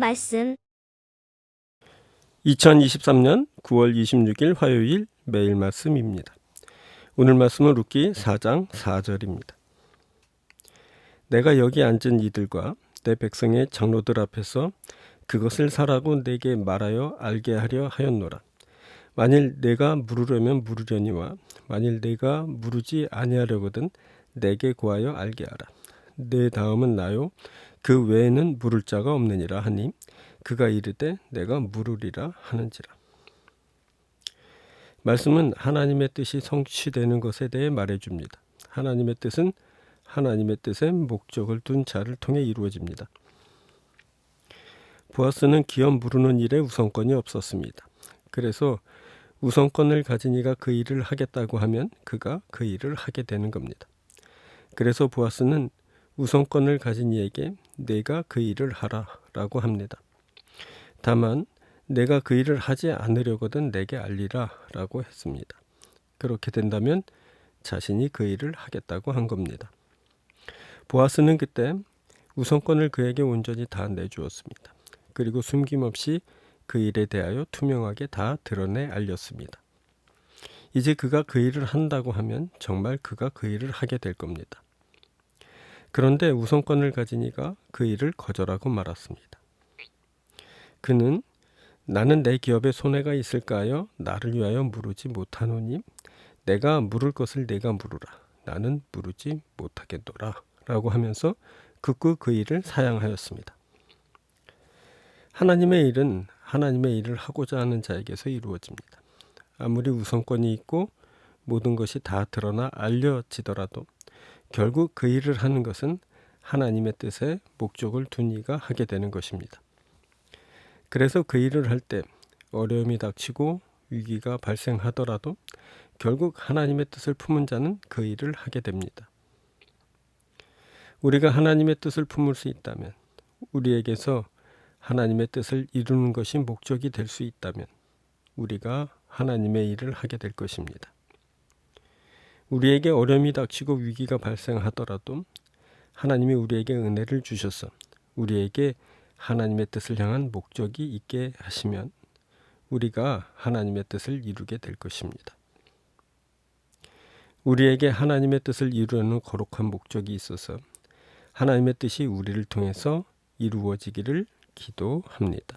말씀. 2023년 9월 26일 화요일 매일 말씀입니다. 오늘 말씀은 룻기 4장 4절입니다. 내가 여기 앉은 이들과 내 백성의 장로들 앞에서 그것을 사라고 내게 말하여 알게 하려 하였노라. 만일 내가 물으려면 물으려니와 만일 내가 물으지 아니하려거든 내게 구하여 알게 하라. 내 다음은 나요 그 외에는 물을 자가 없느니라 하니 그가 이르되 내가 물으리라 하는지라. 말씀은 하나님의 뜻이 성취되는 것에 대해 말해줍니다. 하나님의 뜻은 하나님의 뜻에 목적을 둔 자를 통해 이루어집니다. 보아스는 기업 물으는 일에 우선권이 없었습니다. 그래서 우선권을 가진 이가 그 일을 하겠다고 하면 그가 그 일을 하게 되는 겁니다. 그래서 보아스는 우선권을 가진 이에게 내가 그 일을 하라 라고 합니다. 다만 내가 그 일을 하지 않으려거든 내게 알리라 라고 했습니다. 그렇게 된다면 자신이 그 일을 하겠다고 한 겁니다. 보아스는 그때 우선권을 그에게 온전히 다 내주었습니다. 그리고 숨김없이 그 일에 대하여 투명하게 다 드러내 알렸습니다. 이제 그가 그 일을 한다고 하면 정말 그가 그 일을 하게 될 겁니다. 그런데 우선권을 가진 이가 그 일을 거절하고 말았습니다. 그는 나는 내 기업에 손해가 있을까 하여 나를 위하여 물으지 못하노니 내가 물을 것을 내가 물으라. 나는 물으지 못하겠노라 라고 하면서 극구 그 일을 사양하였습니다. 하나님의 일은 하나님의 일을 하고자 하는 자에게서 이루어집니다. 아무리 우선권이 있고 모든 것이 다 드러나 알려지더라도 결국 그 일을 하는 것은 하나님의 뜻에 목적을 둔 이가 하게 되는 것입니다. 그래서 그 일을 할 때 어려움이 닥치고 위기가 발생하더라도 결국 하나님의 뜻을 품은 자는 그 일을 하게 됩니다. 우리가 하나님의 뜻을 품을 수 있다면, 우리에게서 하나님의 뜻을 이루는 것이 목적이 될 수 있다면 우리가 하나님의 일을 하게 될 것입니다. 우리에게 어려움이 닥치고 위기가 발생하더라도 하나님이 우리에게 은혜를 주셔서 우리에게 하나님의 뜻을 향한 목적이 있게 하시면 우리가 하나님의 뜻을 이루게 될 것입니다. 우리에게 하나님의 뜻을 이루려는 거룩한 목적이 있어서 하나님의 뜻이 우리를 통해서 이루어지기를 기도합니다.